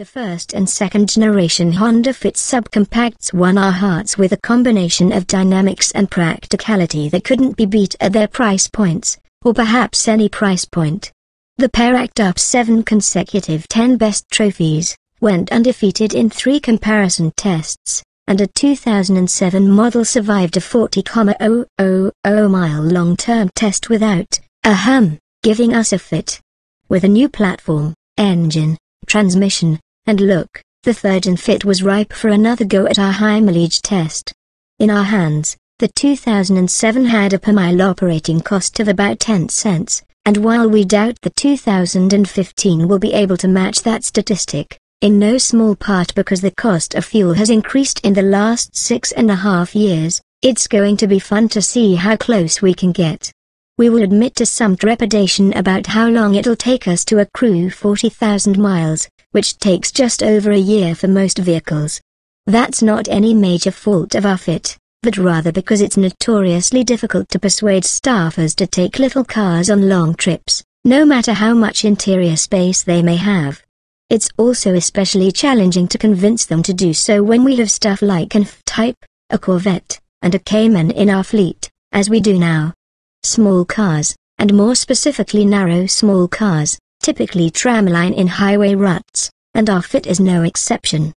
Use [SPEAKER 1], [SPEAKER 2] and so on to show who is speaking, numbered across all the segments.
[SPEAKER 1] The first and second generation Honda Fit subcompacts won our hearts with a combination of dynamics and practicality that couldn't be beat at their price points, or perhaps any price point. The pair racked up 7 consecutive 10 best trophies, went undefeated in 3 comparison tests, and a 2007 model survived a 40,000-mile long-term test without ahem, giving us a Fit. With a new platform, engine, transmission, and look, the third and Fit was ripe for another go at our high mileage test. In our hands, the 2007 had a per mile operating cost of about 10 cents, and while we doubt the 2015 will be able to match that statistic, in no small part because the cost of fuel has increased in the last 6.5 years, it's going to be fun to see how close we can get. We will admit to some trepidation about how long it'll take us to accrue 40,000 miles, which takes just over a year for most vehicles. That's not any major fault of our Fit, but rather because it's notoriously difficult to persuade staffers to take little cars on long trips, no matter how much interior space they may have. It's also especially challenging to convince them to do so when we have stuff like an F-Type, a Corvette, and a Cayman in our fleet, as we do now. Small cars, and more specifically narrow small cars, typically tramline in highway ruts, and our Fit is no exception.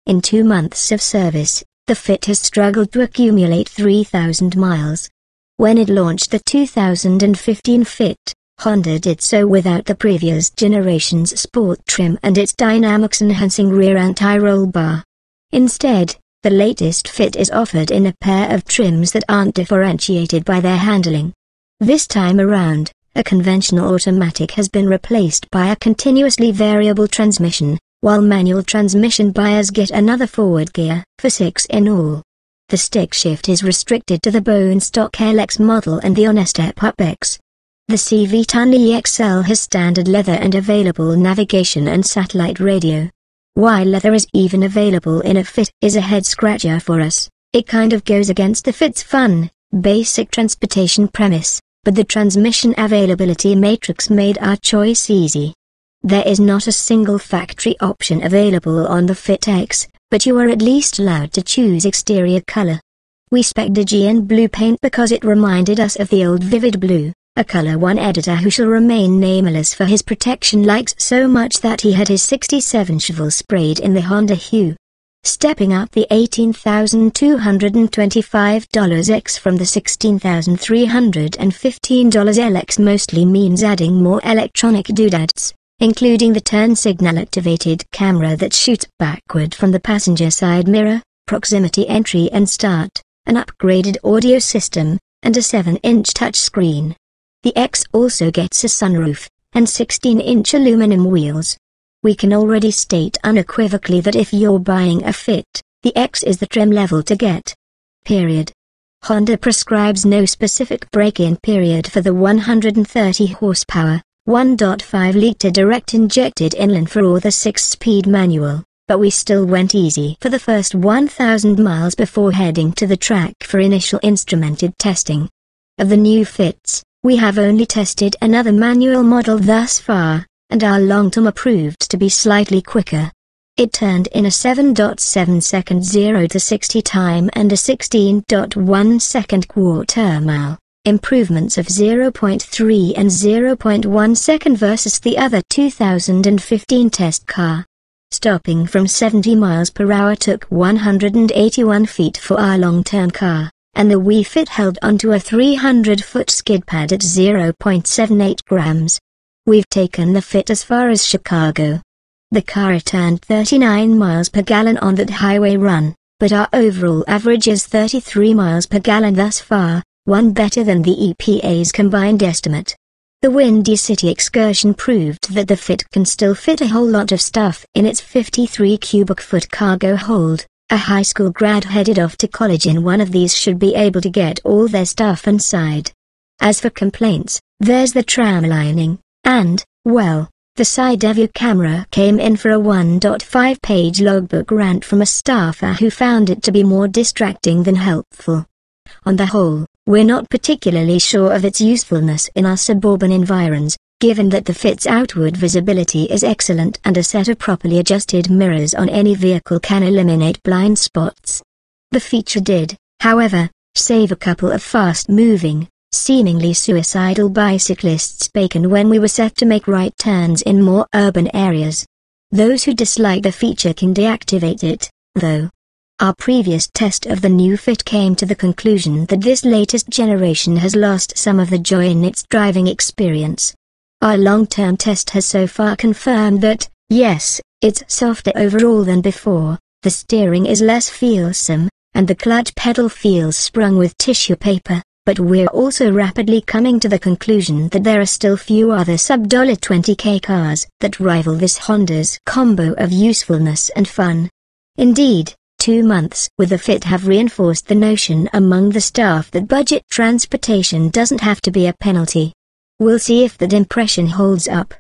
[SPEAKER 1] In 2 months of service, the Fit has struggled to accumulate 3,000 miles. When it launched the 2015 Fit, Honda did so without the previous generation's sport trim and its dynamics-enhancing rear anti-roll bar. Instead, the latest Fit is offered in a pair of trims that aren't differentiated by their handling. This time around, a conventional automatic has been replaced by a continuously variable transmission, while manual transmission buyers get another forward gear, for 6 in all. The stick shift is restricted to the bone stock LX model and the on-step up X. The CV-10 EXL has standard leather and available navigation and satellite radio. Why leather is even available in a Fit is a head-scratcher for us. It kind of goes against the Fit's fun, basic transportation premise, but the transmission availability matrix made our choice easy. There is not a single factory option available on the Fit X, but you are at least allowed to choose exterior color. We spec'd a GN blue paint because it reminded us of the old vivid blue, a color one editor who shall remain nameless for his protection likes so much that he had his 67 Cheval sprayed in the Honda hue. Stepping up the $18,225 X from the $16,315 LX mostly means adding more electronic doodads, including the turn signal activated camera that shoots backward from the passenger side mirror, proximity entry and start, an upgraded audio system, and a 7-inch touchscreen. The X also gets a sunroof, and 16-inch aluminum wheels. We can already state unequivocally that if you're buying a Fit, the X is the trim level to get. Period. Honda prescribes no specific break-in period for the 130 horsepower, 1.5-liter direct-injected inline 4 or the 6-speed manual, but we still went easy for the first 1,000 miles before heading to the track for initial instrumented testing. Of the new Fits, we have only tested another manual model thus far, and our long-term proved to be slightly quicker. It turned in a 7.7 second 0 to 60 time and a 16.1 second quarter mile, improvements of 0.3 and 0.1 second versus the other 2015 test car. Stopping from 70 miles per hour took 181 feet for our long-term car, and the wee Fit held onto a 300-foot skid pad at 0.78 grams. We've taken the Fit as far as Chicago. The car returned 39 miles per gallon on that highway run, but our overall average is 33 miles per gallon thus far, one better than the EPA's combined estimate. The Windy City excursion proved that the Fit can still fit a whole lot of stuff in its 53 cubic foot cargo hold. A high school grad headed off to college in one of these should be able to get all their stuff inside. As for complaints, there's the tramlining. And, well, the side view camera came in for a 1.5-page logbook rant from a staffer who found it to be more distracting than helpful. On the whole, we're not particularly sure of its usefulness in our suburban environs, given that the Fit's outward visibility is excellent and a set of properly adjusted mirrors on any vehicle can eliminate blind spots. The feature did, however, save a couple of fast-moving, seemingly suicidal bicyclists bacon when we were set to make right turns in more urban areas. Those who dislike the feature can deactivate it, though. Our previous test of the new Fit came to the conclusion that this latest generation has lost some of the joy in its driving experience. Our long-term test has so far confirmed that, yes, it's softer overall than before, the steering is less feelsome, and the clutch pedal feels sprung with tissue paper, but we're also rapidly coming to the conclusion that there are still few other sub-$20K cars that rival this Honda's combo of usefulness and fun. Indeed, 2 months with the Fit have reinforced the notion among the staff that budget transportation doesn't have to be a penalty. We'll see if that impression holds up.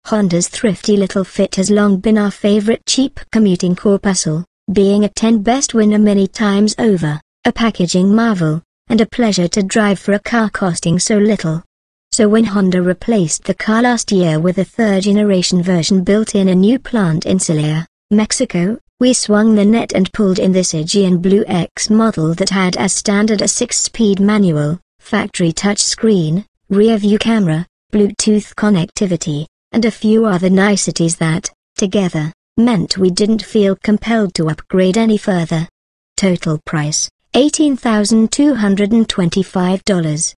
[SPEAKER 1] Honda's thrifty little Fit has long been our favorite cheap commuting corpuscle, being a 10 best winner many times over, a packaging marvel, and a pleasure to drive for a car costing so little. So when Honda replaced the car last year with a third-generation version built in a new plant in Celaya, Mexico, we swung the net and pulled in this Aegean Blue X model that had as standard a 6-speed manual, factory touchscreen, rear-view camera, Bluetooth connectivity, and a few other niceties that, together, meant we didn't feel compelled to upgrade any further. Total price, $18,225.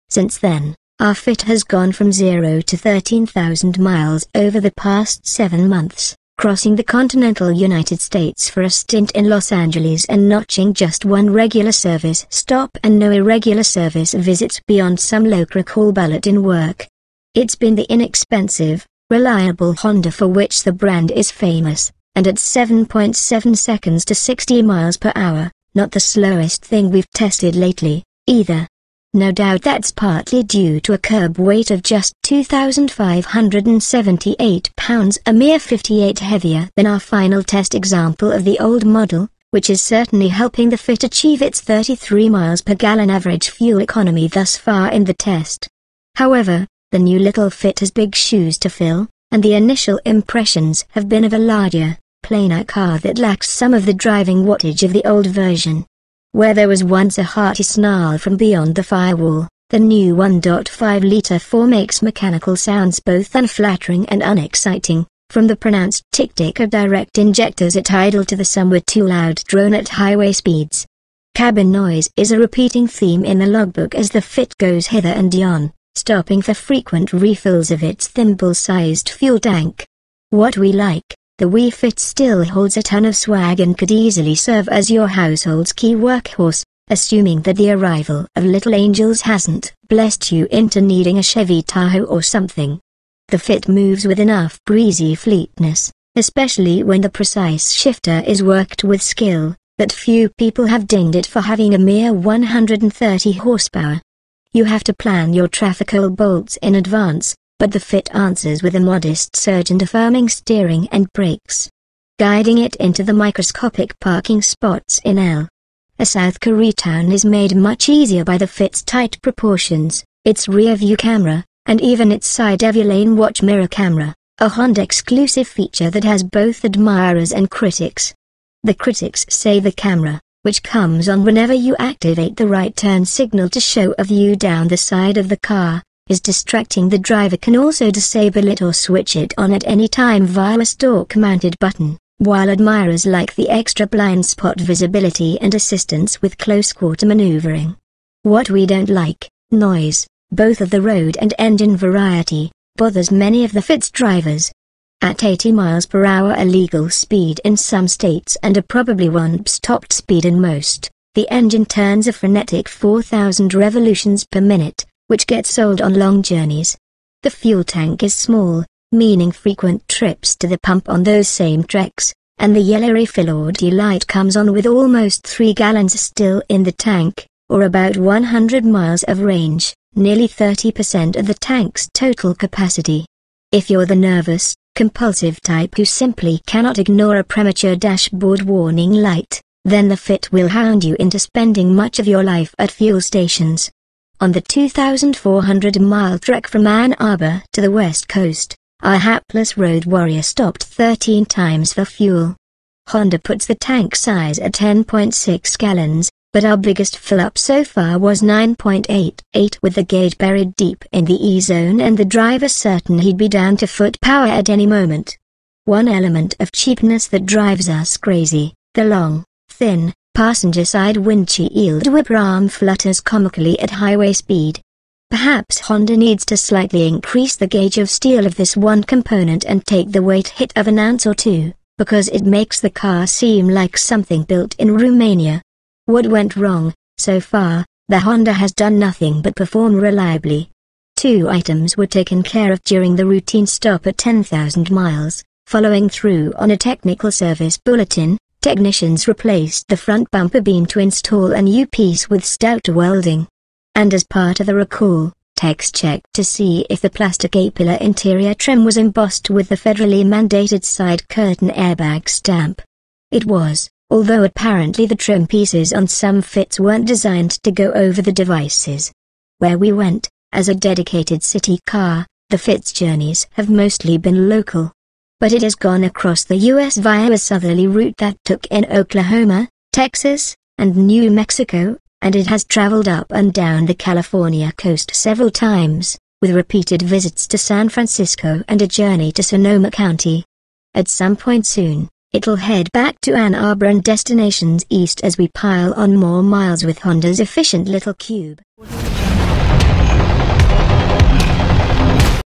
[SPEAKER 1] Since then, our Fit has gone from 0 to 13,000 miles over the past 7 months, crossing the continental United States for a stint in Los Angeles and notching just 1 regular service stop and no irregular service visits beyond some local call bulletin work. It's been the inexpensive, reliable Honda for which the brand is famous, and at 7.7 seconds to 60 miles per hour, not the slowest thing we've tested lately, either. No doubt that's partly due to a curb weight of just 2,578 pounds, a mere 58 heavier than our final test example of the old model, which is certainly helping the Fit achieve its 33 miles per gallon average fuel economy thus far in the test. However, the new little Fit has big shoes to fill, and the initial impressions have been of a larger, plainer car that lacks some of the driving wattage of the old version. Where there was once a hearty snarl from beyond the firewall, the new 1.5-liter 4 makes mechanical sounds both unflattering and unexciting, from the pronounced tick-tick of direct injectors at idle to the somewhat too loud drone at highway speeds. Cabin noise is a repeating theme in the logbook as the Fit goes hither and yon, stopping for frequent refills of its thimble-sized fuel tank. What we like, the wee Fit still holds a ton of swag and could easily serve as your household's key workhorse, assuming that the arrival of Little Angels hasn't blessed you into needing a Chevy Tahoe or something. The Fit moves with enough breezy fleetness, especially when the precise shifter is worked with skill, that few people have dinged it for having a mere 130 horsepower. You have to plan your traffic bolts in advance, but the Fit answers with a modest surge and affirming steering and brakes, guiding it into the microscopic parking spots in a South Koreatown is made much easier by the Fit's tight proportions, its rear-view camera, and even its side-view lane watch mirror camera, a Honda-exclusive feature that has both admirers and critics. The critics say the camera, which comes on whenever you activate the right turn signal to show a view down the side of the car, is distracting. The driver can also disable it or switch it on at any time via a stalk-mounted button, while admirers like the extra blind spot visibility and assistance with close-quarter maneuvering. What we don't like, noise, both of the road and engine variety, bothers many of the Fit's drivers. At 80 miles per hour, a legal speed in some states and a probably once topped speed in most, the engine turns a frenetic 4,000 revolutions per minute, which gets sold on long journeys. The fuel tank is small, meaning frequent trips to the pump on those same treks, and the yellow refill light comes on with almost 3 gallons still in the tank, or about 100 miles of range, nearly 30% of the tank's total capacity. If you're the nervous, compulsive type who simply cannot ignore a premature dashboard warning light, then the Fit will hound you into spending much of your life at fuel stations. On the 2,400-mile trek from Ann Arbor to the west coast, our hapless road warrior stopped 13 times for fuel. Honda puts the tank size at 10.6 gallons, but our biggest fill-up so far was 9.88 with the gauge buried deep in the E-zone and the driver certain he'd be down to foot power at any moment. One element of cheapness that drives us crazy, the long, thin, passenger-side windshield wiper arm flutters comically at highway speed. Perhaps Honda needs to slightly increase the gauge of steel of this one component and take the weight hit of an ounce or two, because it makes the car seem like something built in Romania. What went wrong? So far, the Honda has done nothing but perform reliably. 2 items were taken care of during the routine stop at 10,000 miles. Following through on a technical service bulletin, technicians replaced the front bumper beam to install a new piece with stout welding. And as part of the recall, techs checked to see if the plastic A-pillar interior trim was embossed with the federally mandated side curtain airbag stamp. It was, although apparently the trim pieces on some fits weren't designed to go over the devices. Where we went, as a dedicated city car, the fits journeys have mostly been local. But it has gone across the U.S. via a southerly route that took in Oklahoma, Texas, and New Mexico, and it has traveled up and down the California coast several times, with repeated visits to San Francisco and a journey to Sonoma County. At some point soon, it'll head back to Ann Arbor and destinations east as we pile on more miles with Honda's efficient little cube.